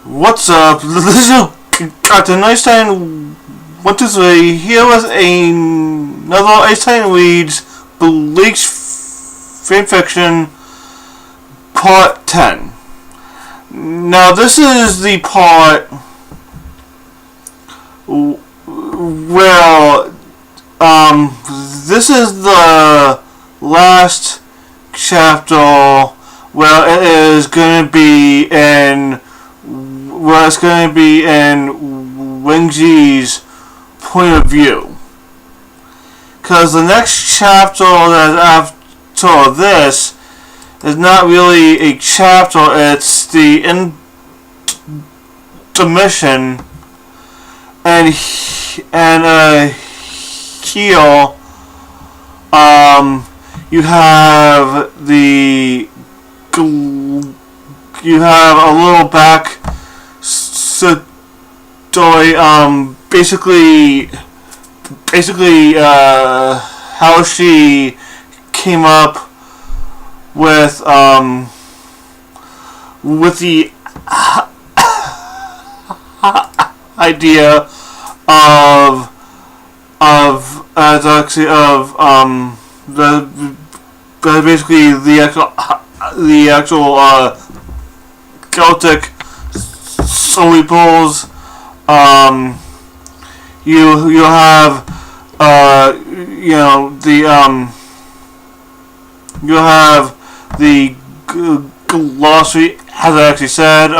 What's up? This is Captain Icetitan 123 here with another Icetitan Reads Bleach fanfiction Part 10. Now this is the part where this is the last chapter where it is going to be in Wenji's point of view. Because the next chapter that after this is not really a chapter, it's the intermission, and here you have a little back story, basically how she came up with the idea of basically the actual Celtic cerebrals. You have you have the glossary, as I actually said,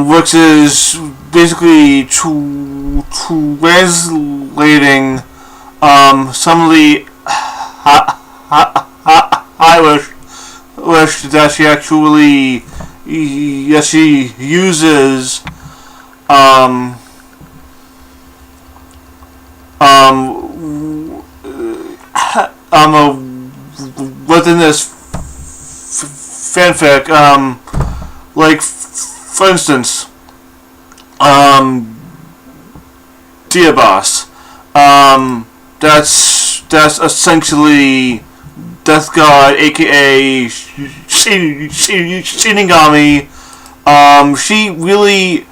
which is basically translating some of the Irish that she actually uses within this fanfic, like for instance, Diabos, that's essentially Death God, aka Shinigami. She really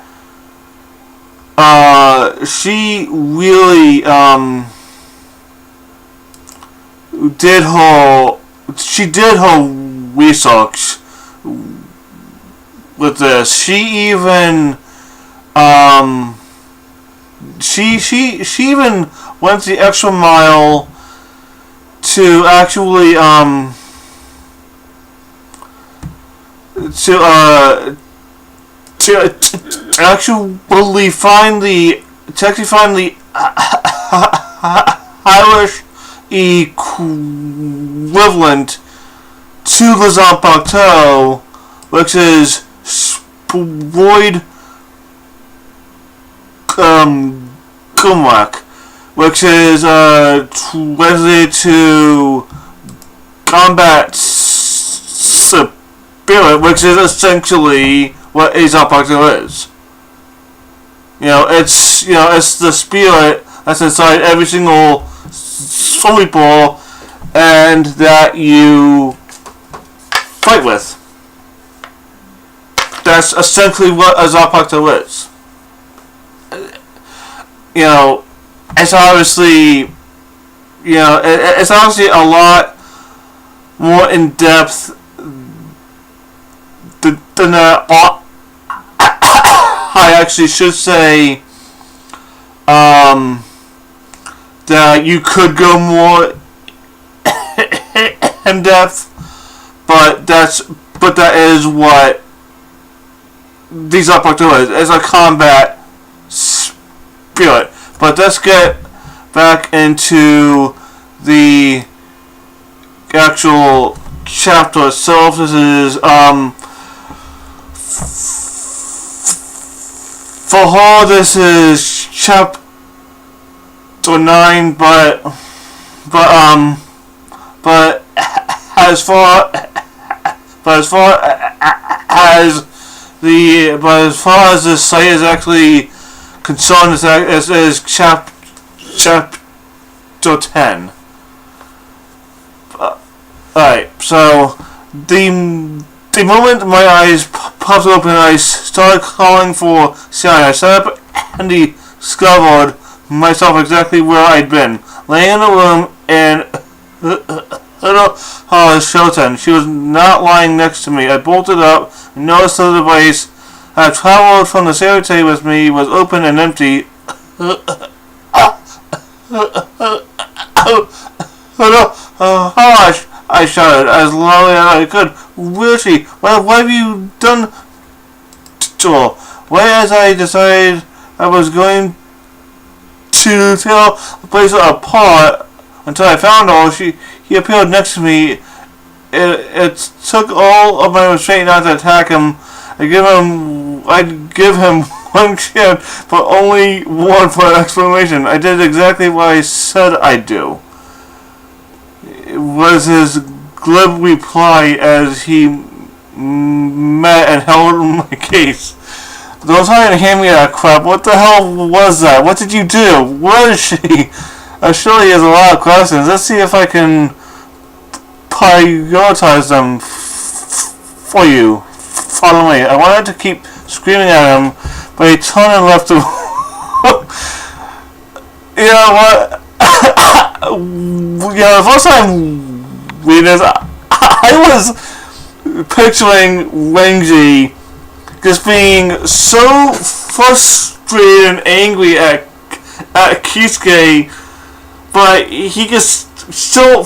did her research with this. She even she even went the extra mile to actually actually find the Irish equivalent to the Zanpakuto, which is Spoid Gumrak, which is translated to combat spirit, which is essentially what a Zanpakuto is. It's the spirit that's inside every single cerebral and that you fight with. That's essentially what a Zanpakuto is. It's obviously, it's obviously a lot more in depth than that. I actually should say that you could go more in depth, but that is what these Zanpakuto is. It's a combat spirit. But let's get back into the actual chapter itself. This is for her, this is chapter 9, but as far as the site is actually concerned, is chapter 10. Alright, so The moment my eyes popped open, I started calling for Sally. I sat up and discovered myself exactly where I'd been, laying in a room in Icetitan. She was not lying next to me. I bolted up and noticed the device I had traveled from the cemetery with me was open and empty. Hush! I shouted as loudly as I could. Where is she? What have you done to her? Right as I decided I was going to tear the place apart until I found her, he appeared next to me. It took all of my restraint not to attack him. I'd give him one chance, but only one for an explanation. I did exactly what I said I'd do. It was his glib reply as he met and held my case. Don't try to hand me that crap. What the hell was that? What did you do? Where is she? I'm sure he has a lot of questions. Let's see if I can prioritize them for you. Follow me. I wanted to keep screaming at him, but he turned and left the You know what? The first time reading this, I was picturing Renji just being so frustrated and angry at Kisuke, but he just still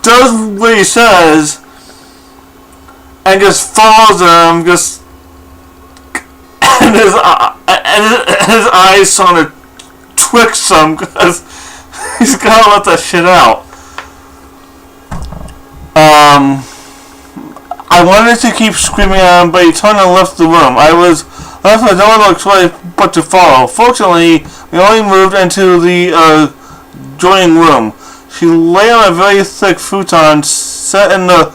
does what he says and just follows him, and his eyes sort of twitch some because he's gotta let that shit out. I wanted to keep screaming at him, but he turned and left the room. I was left with no other choice but to follow. Fortunately, we only moved into the adjoining room. She lay on a very thick futon, set in the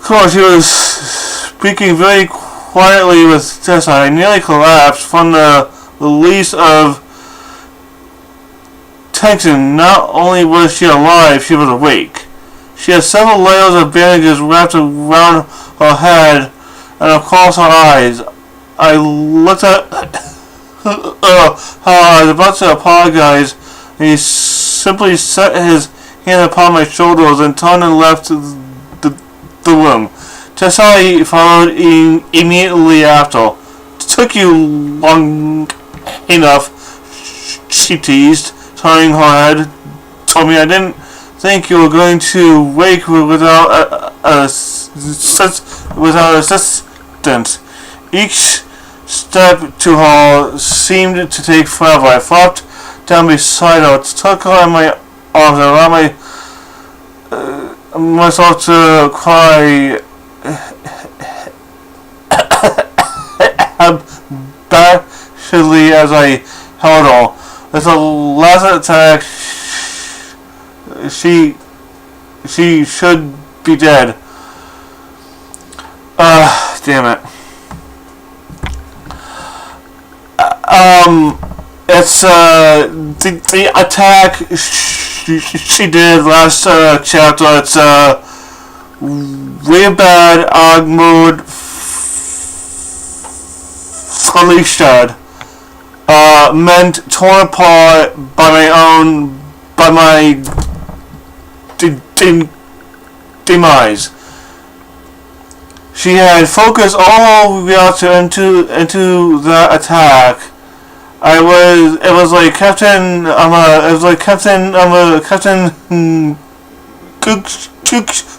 corner. She was speaking very quietly with Tessa. I nearly collapsed from the release of tension. Not only was she alive, she was awake. She had several layers of bandages wrapped around her head and across her eyes. I looked at her. I was about to apologize, and he simply set his hand upon my shoulders and turned and left the room. Tessai followed immediately after. It took you long enough, she teased, turning her head toward me. I didn't think you were going to wake without assistance. Each step to her seemed to take forever. I flopped down beside her, took her in my arms, and allowed myself to cry abashedly as I held her. With the last attack, she should be dead. Damn it. It's the attack she did last chapter. It's real bad AUG mode Felicia. Meant torn apart by my demise. She had focused all reactor into that attack. It was like Captain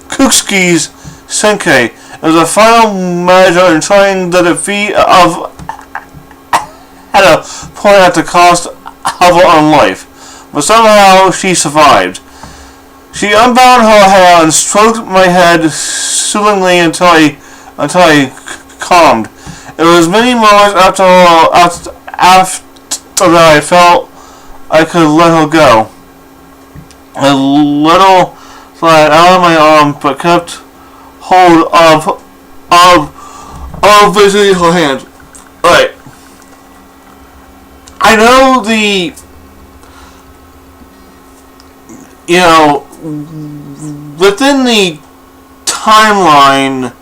Kuksky's Senkai. It was a final measure in trying the defeat of at a point at the cost of her own life. But somehow she survived. She unbound her hair and stroked my head soothingly until I calmed. It was many moments after that I felt I could let her go. A little slid out of my arm, but kept hold of basically her hand. Right. I know within the timeline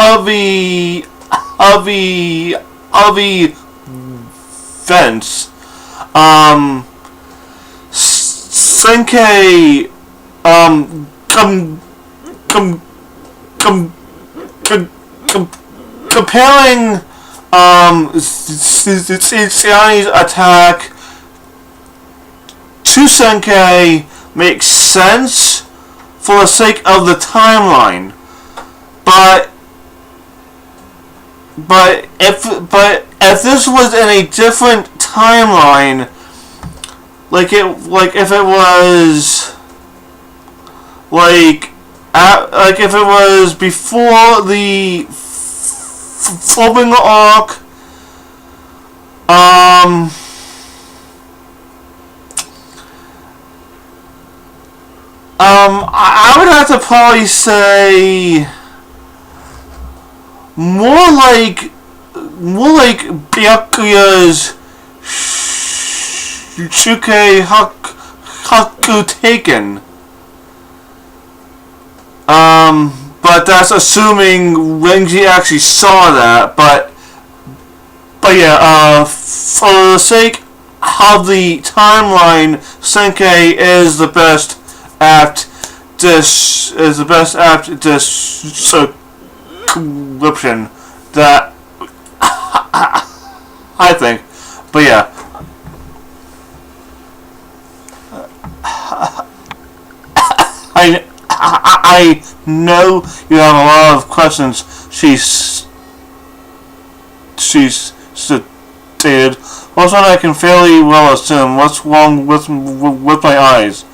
of the events. Senkei comparing Icetitan's attack to Senkei makes sense for the sake of the timeline, but if this was in a different timeline, like if it was before the Fullbringer arc, I would have to probably say more like Byakuya's Shuke Haku Taken. But that's assuming Renji actually saw that. But yeah, for the sake of the timeline, Senkei is the best apt description that I think. But yeah. I know you have a lot of questions. She's stated. What's what I can fairly well assume. What's wrong with my eyes?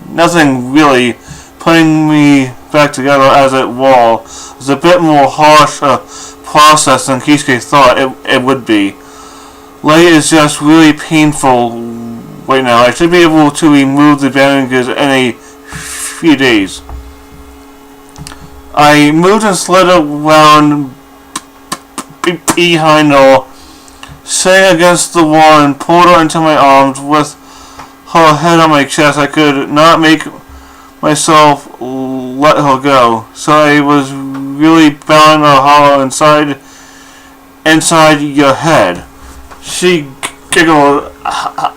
Nothing really. Putting me back together as it was a bit more harsh process than Kisuke thought it would be. Lay is just really painful right now. I should be able to remove the bandages in a few days. I moved and slid around behind her, sitting against the wall, and pulled her into my arms with her head on my chest. I could not make myself let her go, so I was really bowing her hollow inside your head. She giggled a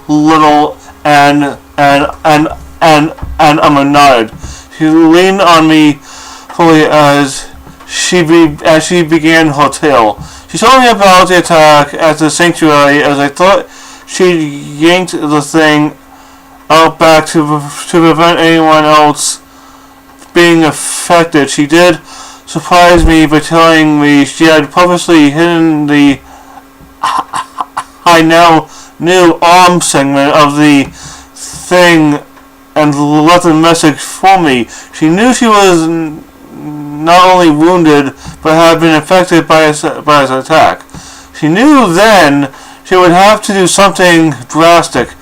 little and nodded. She leaned on me fully as she began her tale. She told me about the attack at the sanctuary, as I thought she'd yanked the thing out back to prevent anyone else being affected. She did surprise me by telling me she had purposely hidden the I now knew arm segment of the thing and left a message for me. She knew she was not only wounded, but had been affected by his attack. She knew then she would have to do something drastic.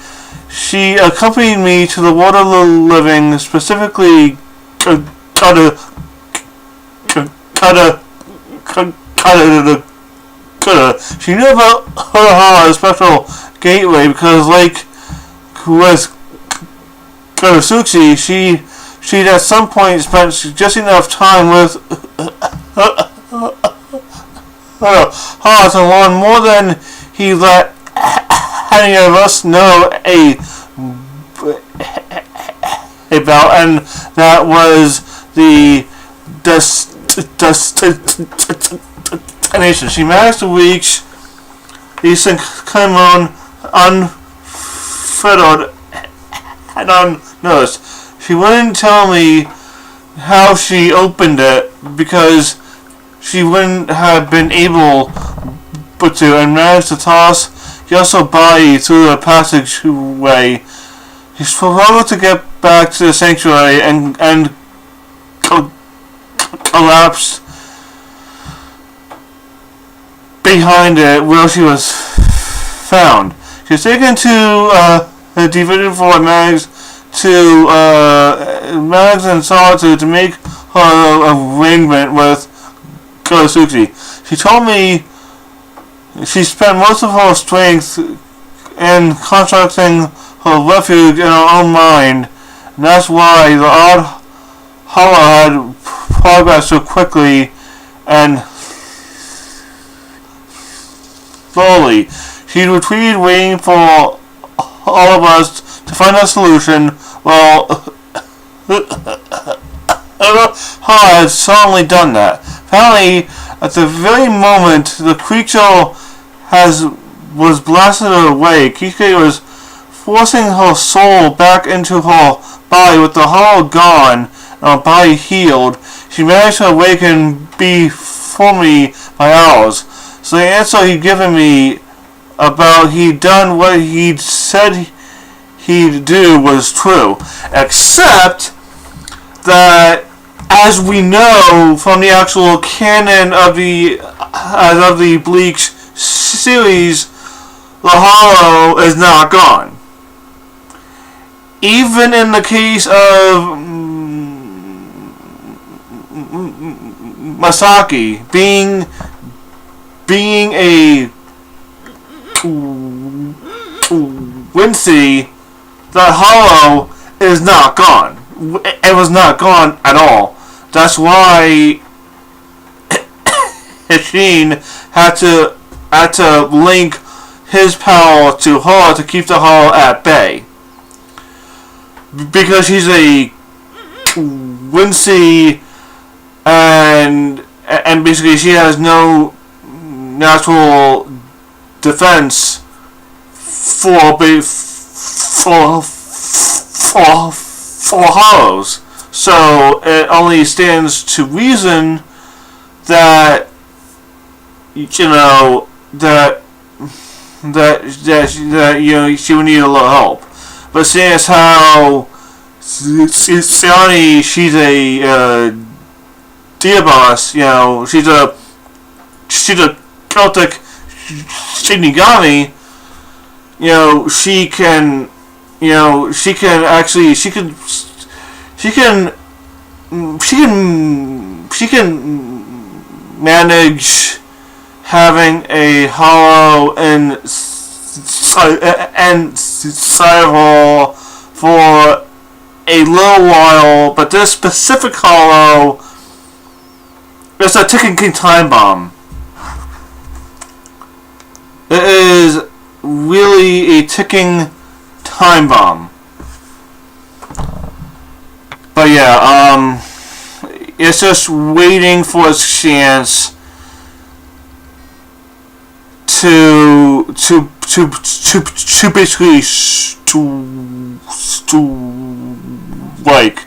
She accompanied me to the World of the Living, specifically She knew about Urahara, a special gateway, because like with Konosuke, she'd at some point spent just enough time with her to learn more than he let any of us know about, and that was the destination. She managed to reach Eastern Cameroon unfettered and unnoticed. She wouldn't tell me how she opened it because she wouldn't have been able but to, and managed to toss Yaso's body through the passageway. He struggled to get back to the sanctuary and collapsed behind it where she was found. She was taken to the division for Mags and Solitude to make her arrangement with Konosuke. She told me she spent most of her strength in constructing her refuge in her own mind, And that's why the odd hollow had progressed so quickly and slowly. She retreated, waiting for all of us to find a solution. Well, Hollow had suddenly done that. Apparently, at the very moment the creature was blasted away, Kisuke was forcing her soul back into her body. With the hollow gone and her body healed, she managed to awaken before me by hours. So the answer he'd given me about he'd done what he'd said he'd do was true. Except that, as we know from the actual canon of the Bleach series, the hollow is not gone. Even in the case of Masaki being a Wincy, the hollow is not gone. It was not gone at all. That's why Hishin had to link his power to her to keep the hollow at bay. Because he's a Wincy, and basically she has no natural defense for hollows. So it only stands to reason that she would need a little help. But seeing as how Siani, she's a Diabos, she's a Celtic Shinigami, she can manage having a hollow inside of her for a little while, but this specific hollow is a ticking time bomb. It is really a ticking time bomb. But yeah, it's just waiting for its chance to basically like.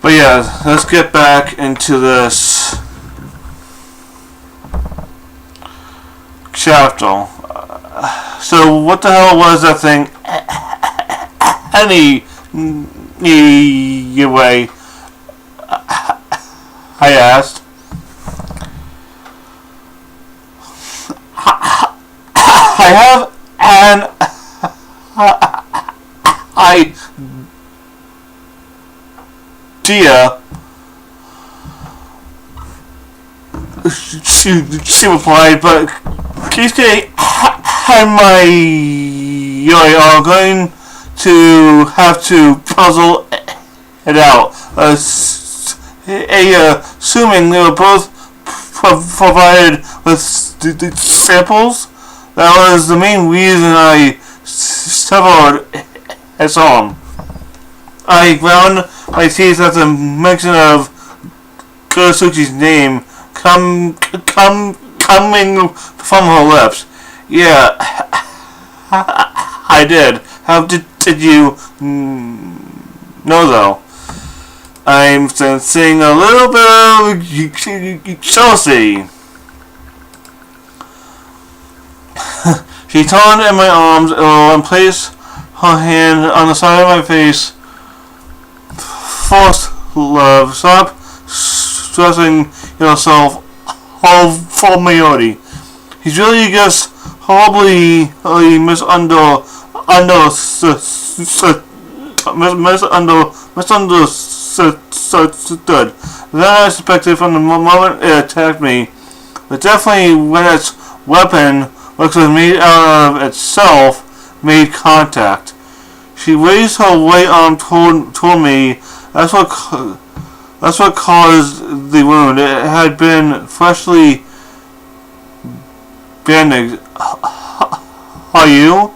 But yeah, let's get back into this chapter. So what the hell was that thing? Anyway, I asked. I have an idea. She replied, but Kisuke and I are going to have to puzzle it out. Assuming they were both provided with samples, that was the main reason I severed its arm. I ground my teeth at the mention of Kurosuke's name coming from her lips. Yeah, I did. How did you know though? I'm sensing a little bit of jealousy. She turned in my arms and placed her hand on the side of my face. First, love, stop stressing yourself all for Mayori. He's really just horribly misunderstood. Then I suspected from the moment it attacked me, but definitely when its weapon, which was made out of itself, made contact. She raised her right arm toward me. That's what caused the wound. It had been freshly bandaged. Are you?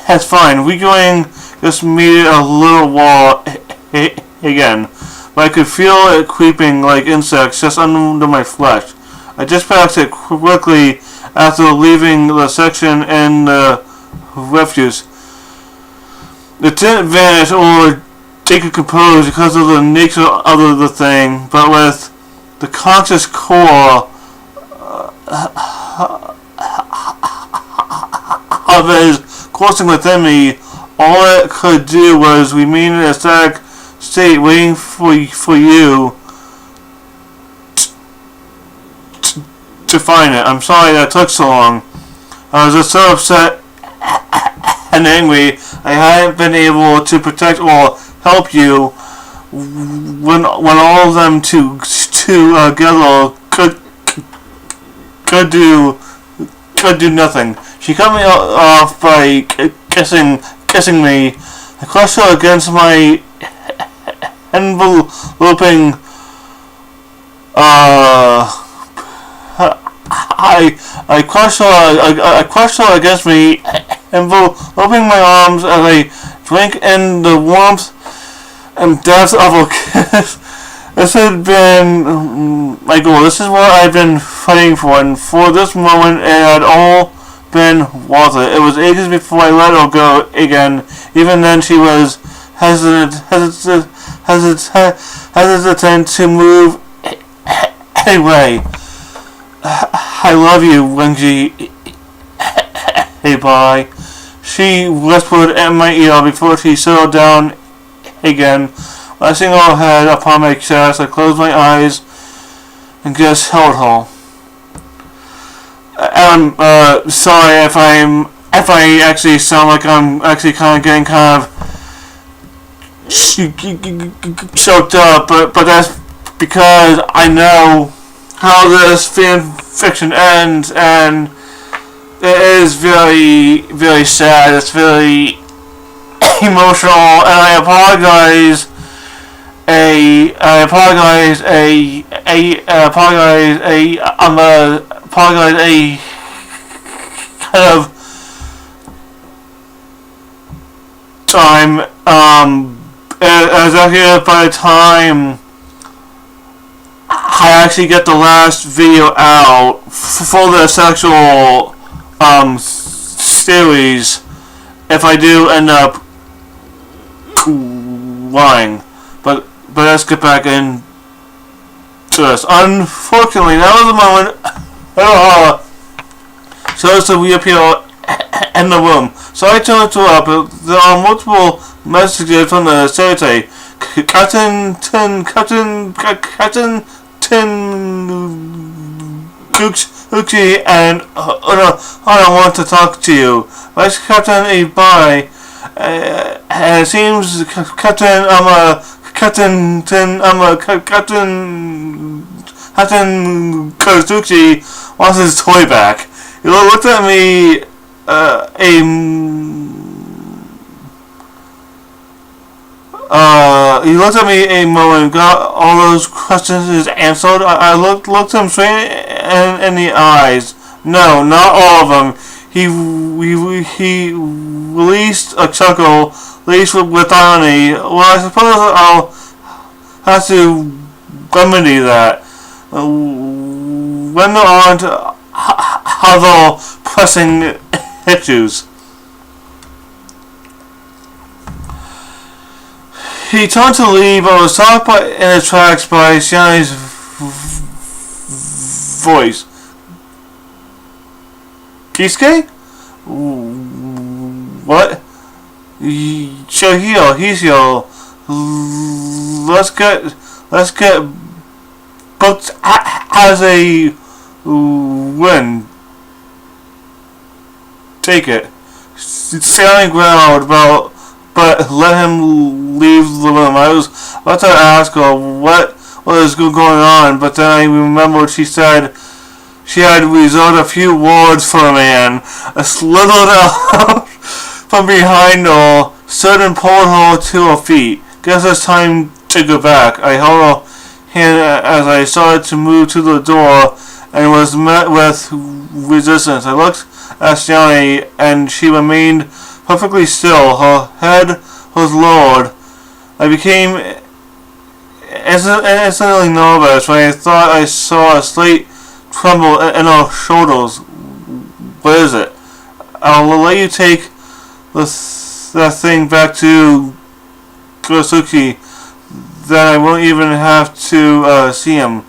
That's fine. Regrowing just made it a little wall again. But I could feel it creeping like insects just under my flesh. I just passed it quickly after leaving the section in the refuse. It didn't vanish or decompose because of the nature of the thing, but with the conscious core of it coursing within me, all it could do was remain in a static state, waiting for you to find it. I'm sorry that took so long. I was just so upset and angry I hadn't been able to protect or help you when all of them together could do nothing. She cut me off by kissing me. I crushed her against my enveloping I crushed her against me, enveloping my arms as I drank in the warmth and depth of her kiss. This had been my goal. This is what I've been fighting for, and for this moment it had all been worth it. It was ages before I let her go again. Even then she was hesitant to move anyway. I love you, Wenji. Hey, bye. She whispered in my ear before she settled down again. Resting her head upon my chest, I closed my eyes and just held her. I'm sorry if I actually sound like I'm actually kind of getting choked up, but that's because I know how this fan fiction ends, and it is very, very sad. It's very emotional, and I apologize kind of time. As actually by the time I actually get the last video out for the sexual series, if I do end up lying, but let's get back into this. Unfortunately, that was the moment chose to reappear in the room. So I turned to her, but there are multiple messages from the secretary. Captain Kuchi and I want to talk to you. Vice Captain a bye. And it seems Captain Kozuki wants his toy back. He looked at me he looked at me a moment, got all those questions answered. I looked him straight in the eyes. No, not all of them. He released a chuckle, laced with irony. Well, I suppose I'll have to remedy that. When there aren't other pressing issues. He turned to leave, but was stopped in his tracks by Shiana's voice. Kisuke? What? Shohiro, he's here. Let's get booked as a win. Take it. Shiana growled, but let him leave the room. I was about to ask her what was going on, but then I remembered she said she had reserved a few words for a man. I slithered out from behind her, stood and pulled her to her feet. Guess it's time to go back. I held her hand as I started to move to the door and was met with resistance. I looked at Stanley and she remained perfectly still. Her head was lowered. I became instantly nervous when I thought I saw a slight tremble in her shoulders. What is it? I'll let you take that thing back to Kurasuki. Then I won't even have to see him.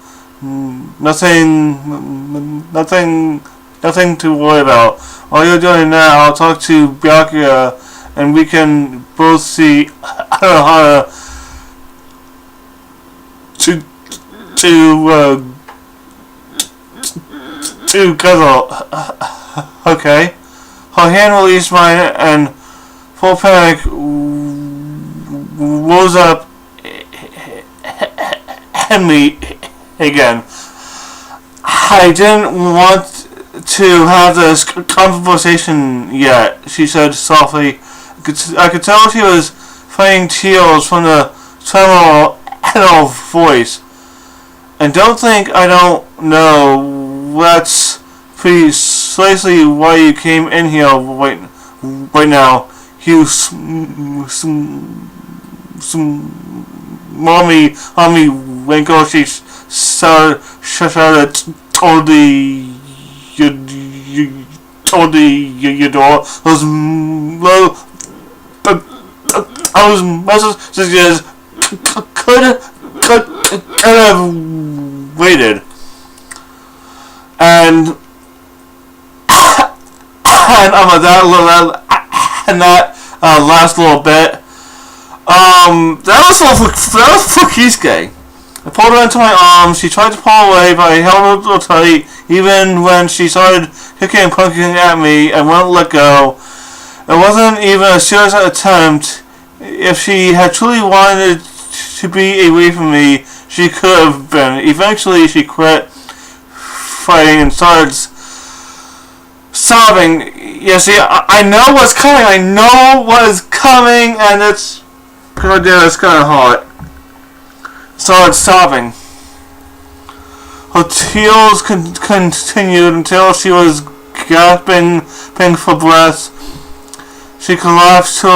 Nothing to worry about. All you're doing now, I'll talk to Byakuya and we can both see I don't know how to cuddle. Okay. Her hand released mine and full panic rose up and me again. I didn't want to have this conversation yet, she said softly. I could tell she was fighting tears from the tremor in her voice. And don't think I don't know. That's precisely why you came in here right now. You mommy Winkle, she shouted, told your door. Those messages could have waited. And that last little bit, that was for Kisuke. I pulled her into my arms. She tried to pull away, but I held her tight. Even when she started kicking and punching at me, I wouldn't let go. It wasn't even a serious attempt. If she had truly wanted to be away from me, she could have been. Eventually, she quit fighting and started sobbing. Yeah, see, I know what's coming. I know what is coming, and it's kind of hard. Started sobbing. Her tears continued until she was gasping for breath. She collapsed to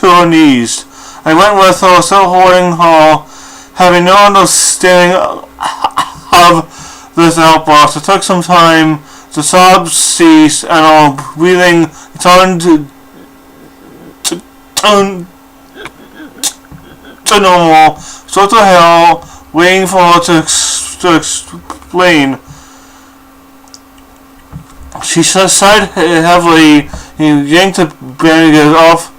her knees. I went with her, still holding her, having no understanding of this outburst. It took some time. The sobs ceased, and her breathing returned to normal. So to hell, waiting for her to explain. She sighed heavily and yanked the bandages off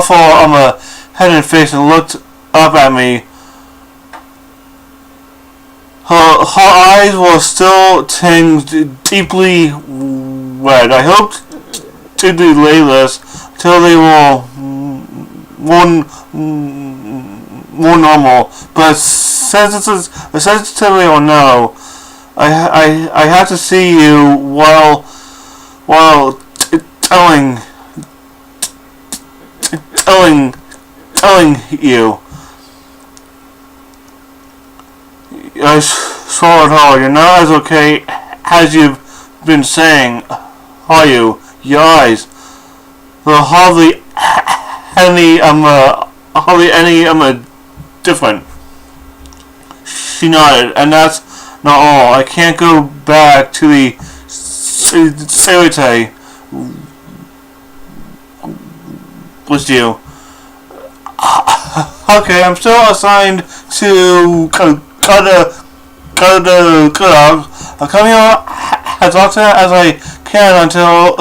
her head and face and looked up at me. Her eyes were still tinged deeply red. I hoped to delay this till they were more normal, but sensitively or no, I have to see you while telling you. I swallowed hard. You're not as okay as you've been saying, are you? Your eyes. They're hardly any different. She nodded, and that's not all. I can't go back to the Icetitan with you. Okay, I'm still assigned to I'll come here as often as I can until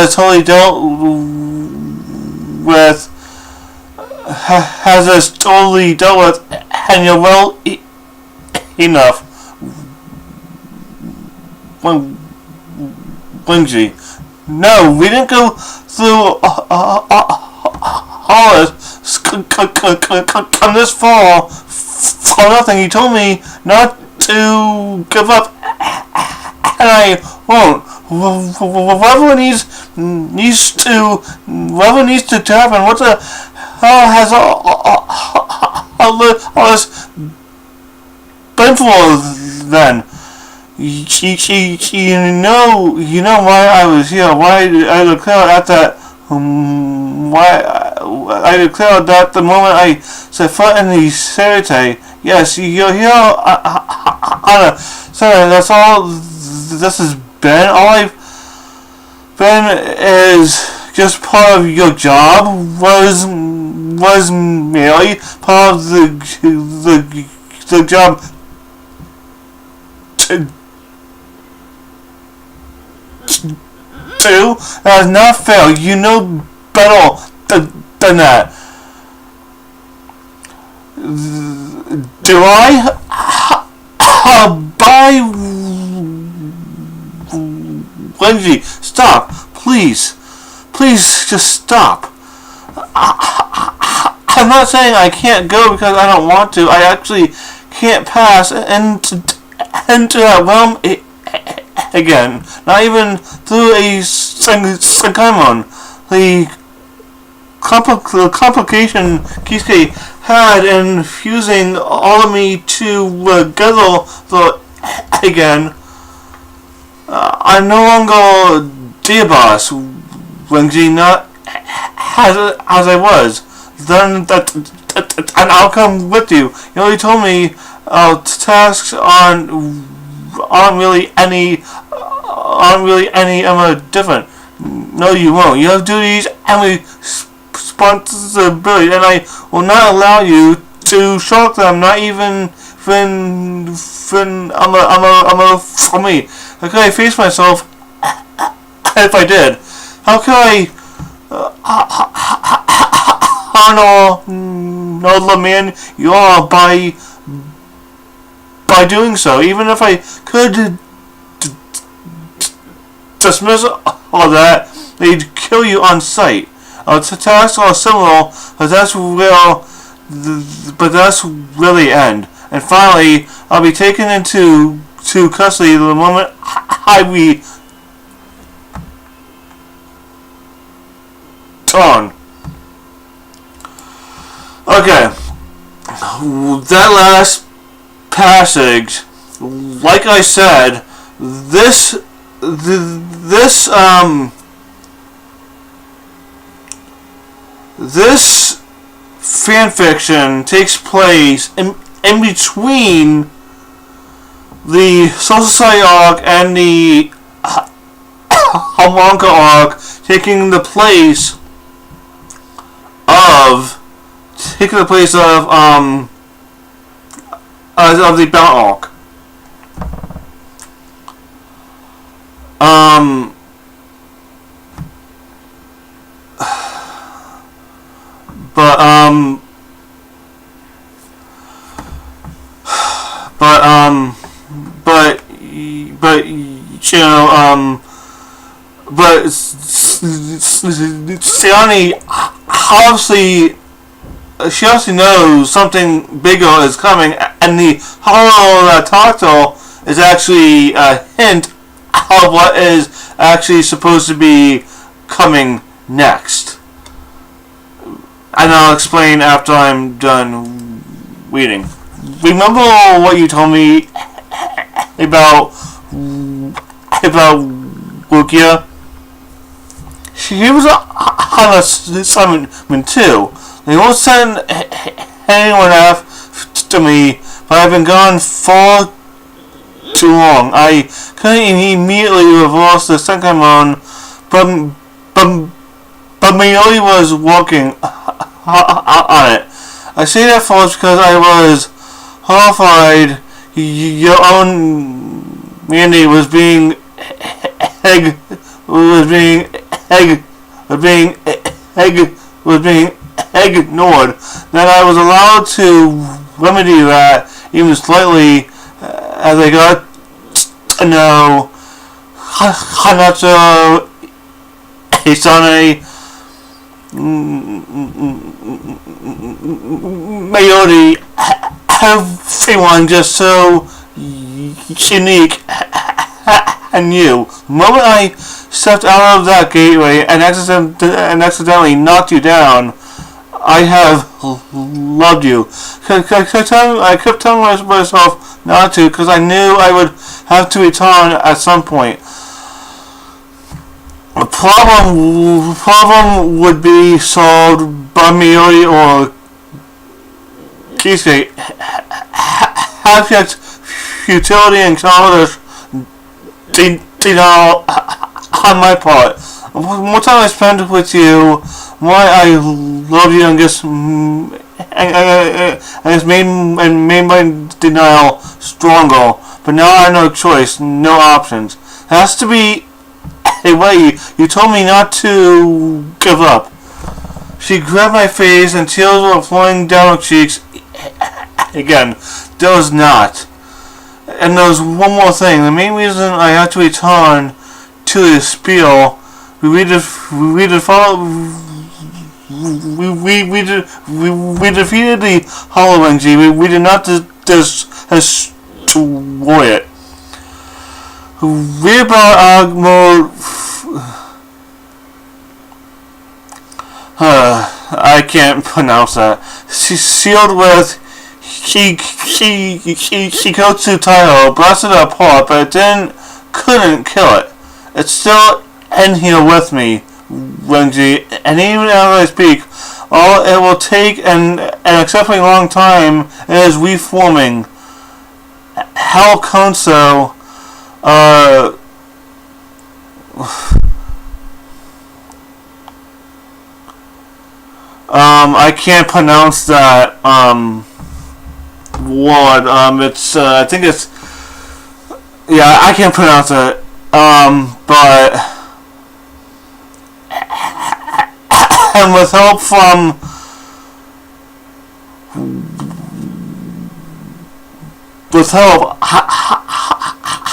totally dealt with, has this totally dealt with, and you're well enough. Wingy. No, we didn't go through all this. Come this far for nothing. You told me not to give up I won't. Whatever needs to happen. What the hell has all this been for then? You know why I was here. Why I declared at that. Why I declared that the moment I set foot in the Icetitan. Yes, you're here on a Saturday. That's all. This has been. All I've been is just part of your job. Was merely part of the job to do. That is not fair. You know better than that. Do I? By Wendy, stop, please, just stop. I'm not saying I can't go because I don't want to. I actually can't pass into that realm again. Not even through a Sankaimon. The complication Kisuke had in fusing all of me together again. I'm no longer dear boss, Wenji, not as I was. Then and I'll come with you. You already told me tasks aren't really any different. No, you won't. You have duties and responsibility, and I will not allow you to shock them. Not even when for me. How could I face myself if I did? How could I honor the man you are by doing so? Even if I could dismiss all that, they'd kill you on sight. Tasks are similar, but that's where they end. And finally, I'll be taken into custody the moment I return. Okay, that last passage, like I said, this fanfiction takes place in between the Soul Society arc and the manga arc, taking the place of the Bout arc. But Sayane obviously knows something bigger is coming, and the Hollow Tato is actually a hint of what is actually supposed to be coming next. And I'll explain after I'm done reading. Remember what you told me about Rukia? She was on assignment too. They won't send anyone after me, but I've been gone far too long. I couldn't immediately reverse the Sankaimon, but Mayori was working on it. I say that first because I was horrified your own Mandy was being ignored. Then I was allowed to remedy that even slightly as I got to know Hanato Hisane Mayori, everyone just so unique and you. The moment I stepped out of that gateway and accidentally knocked you down, I have loved you. I kept telling myself not to because I knew I would have to return at some point. The problem would be solved by Miori or Kisuke. Abject futility and childish denial on my part. The more time I spent with you, more I love you and just made my denial stronger. But now I have no choice, no options. It has to be a way. You told me not to give up. She grabbed my face and tears were flowing down her cheeks. Again, there was not. And there was one more thing. The main reason I had to return to the spiel, we defeated the Hollow Energy. We did not destroy it. We brought our more. I can't pronounce that. Sealed with Shikotsu Taiho, blasted it apart, but it couldn't kill it. It's still in here with me, Renji, and even as I speak, all it will take an exceptionally long time is reforming. How Konso, I can't pronounce that, word. It's, I think it's, yeah, I can't pronounce it, but, and with help from,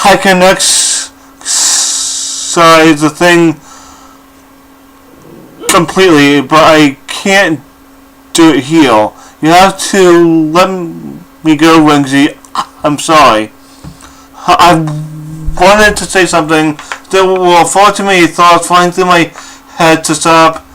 I can exercise the thing completely, but I can't do it here. You have to let me go, Renji. I'm sorry. I wanted to say something. There were far too many thoughts flying through my head to stop.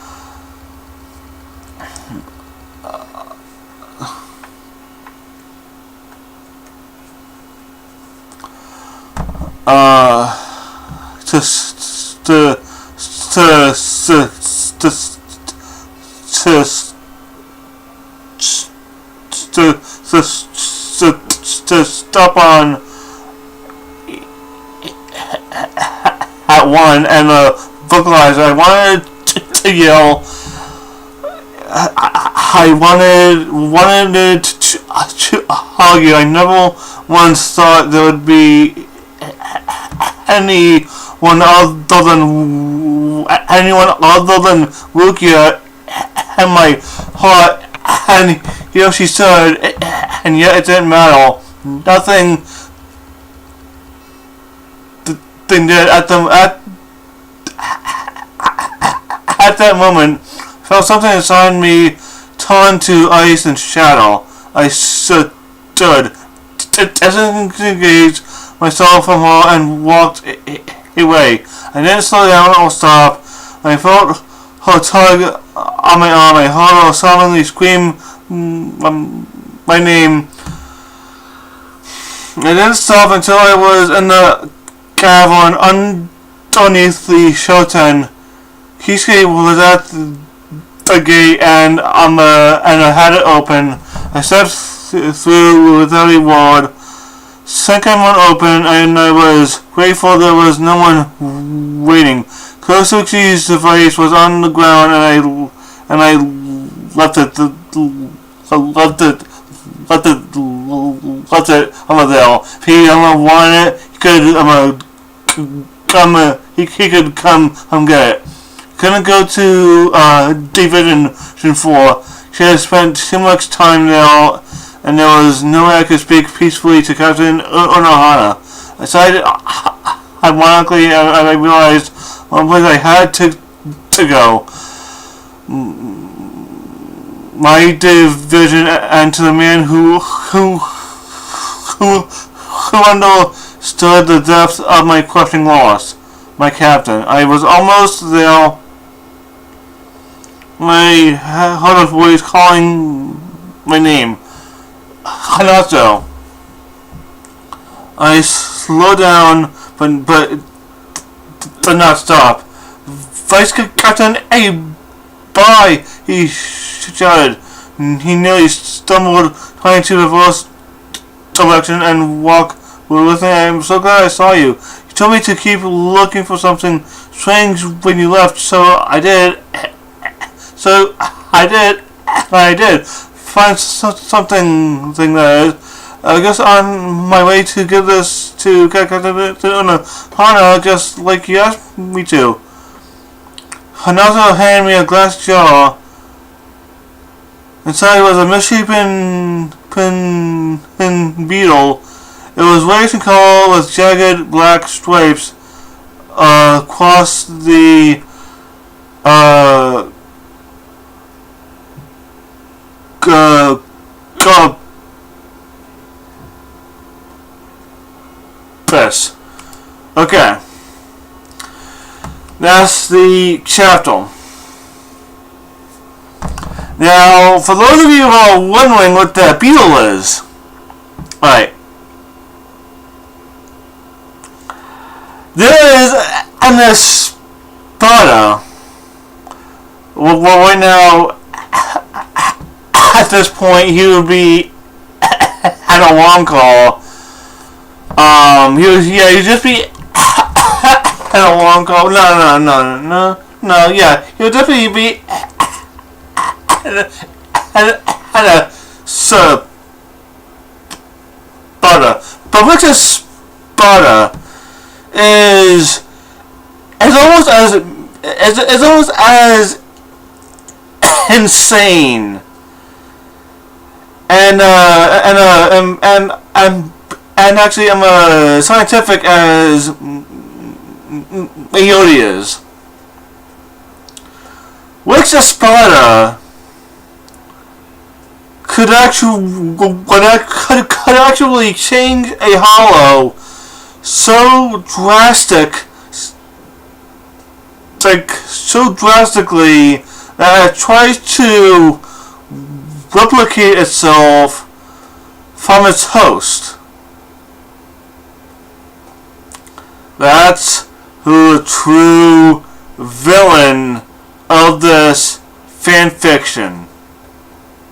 To stop on at one and vocalize. I wanted to yell. I wanted to argue. I never once thought there would be anyone other than Rukia in my heart. And here she stood, and yet it didn't matter. Nothing did at that moment. Felt something inside me turn to ice and shadow. I stood, disengaged myself from her, and walked away. I didn't slow down or stop. I felt her tug on my arm. I heard her solemnly scream my name. I didn't stop until I was in the cavern underneath the Shoten. Kisuke was at the gate and I had it open. I stepped through without a word. Second one open, and I was grateful there was no one waiting. Kosuke's device was on the ground, and I left it over there. If he wanted it, he could come get it. Couldn't go to Division 4. She had spent too much time there, and there was no way I could speak peacefully to Captain Unohana. Aside, ironically, I realized one place I had to go. My division, and to the man who understands stood the depth of my crushing loss. My captain. I was almost there. My heard a voice calling my name. Hanato. I slowed down, but did not stop. Vice Captain, hey, bye! He shouted. He nearly stumbled, trying to reverse direction and walk with me. I'm so glad I saw you. You told me to keep looking for something strange when you left, so I did. I did. Find something that is. I guess on my way to give this to Hana, just like you asked me to. Hanato handed me a glass jar. Inside was a misshapen beetle. It was white in color with jagged black stripes across the press. Okay. That's the chapter. Now, for those of you who are wondering what that beetle is, alright. There is an Espada. Well, right now, at this point, he would be at a long call. He'd just be at a long call. No, yeah. He would definitely be at a Spada. But which Espada is almost as insane and actually I'm scientific as Mayodi is. Which Espada could actually change a hollow so drastically that it tries to replicate itself from its host. That's who the true villain of this fan fiction.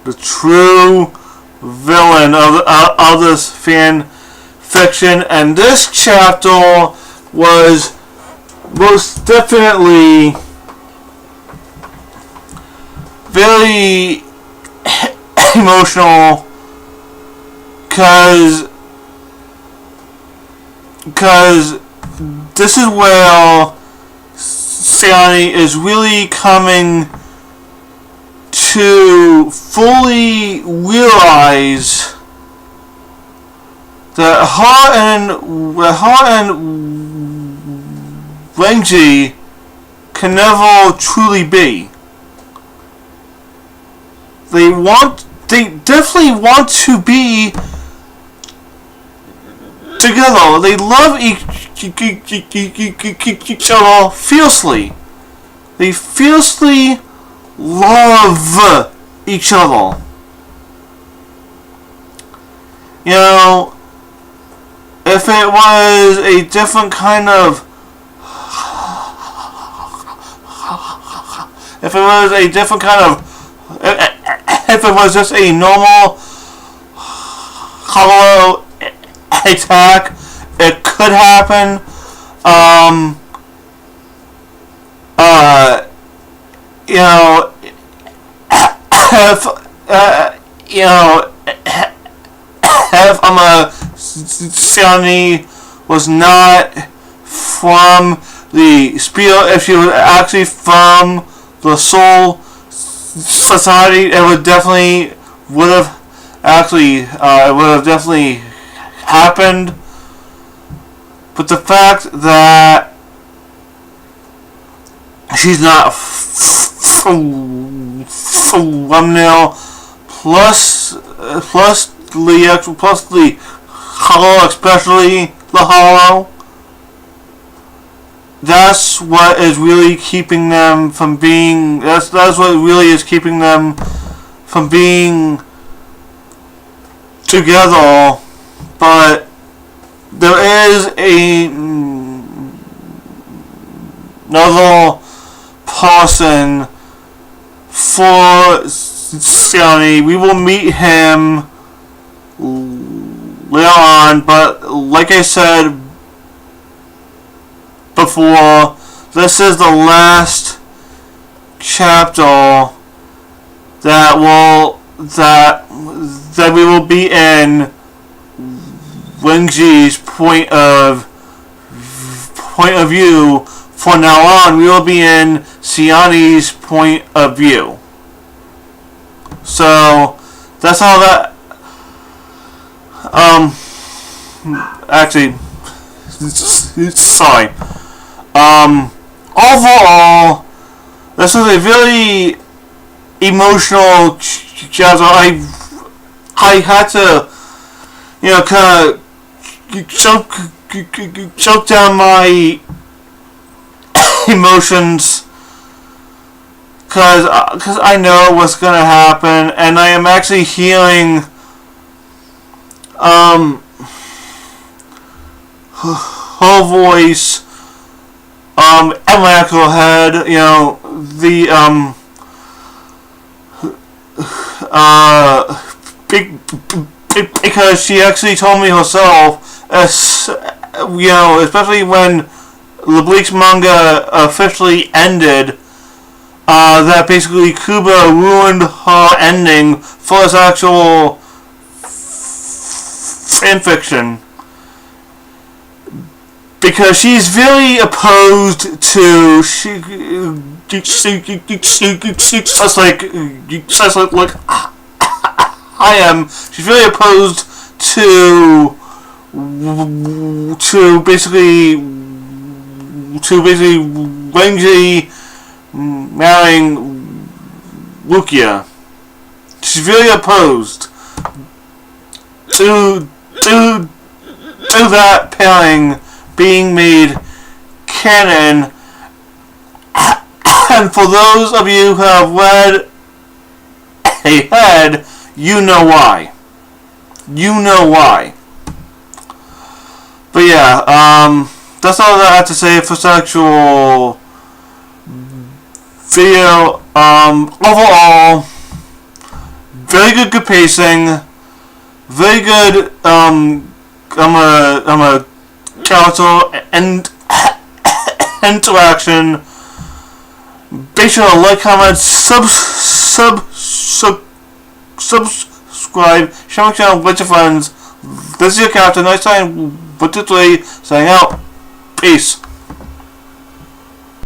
The true villain of this fan fiction, and this chapter was most definitely very emotional because this is where Sayani is really coming to fully realize that her and Renji can never truly be. They definitely want to be together. They love each other fiercely. They fiercely love each other. You know, if it was a different kind of if it was just a normal hollow attack, it could happen. You know, if Sayani was not from the spear, if she was actually from the Soul Society, it would definitely definitely happened. But the fact that she's not thumbnail plus the hollow, especially the hollow. That's what is really keeping them from being. That's what really is keeping them from being together. But there is another person for Siani. We will meet him later on, but like I said before, this is the last chapter that we will be in Wenji's point of view. From now on, we will be in Siani's point of view. So that's all that. Actually, sorry. Overall, this was a very emotional chapter. I had to, kind of choke down my emotions, because I know what's going to happen, and I am actually hearing her voice in my actual head, because she actually told me herself, especially when the Bleach manga officially ended, that basically Kuba ruined her ending for his actual fanfiction. Because she's very opposed to just like I am. She's very opposed to basically Wenji marrying Rukia. She's very opposed to that pairing being made canon. And for those of you who have read ahead, you know why. But yeah, that's all that I have to say for this actual video. Overall, very good pacing, very good I'm a character and interaction. Be sure to like, comment, subscribe, share my channel with your friends. This is your captain. Next time, with the 3, saying out. Peace.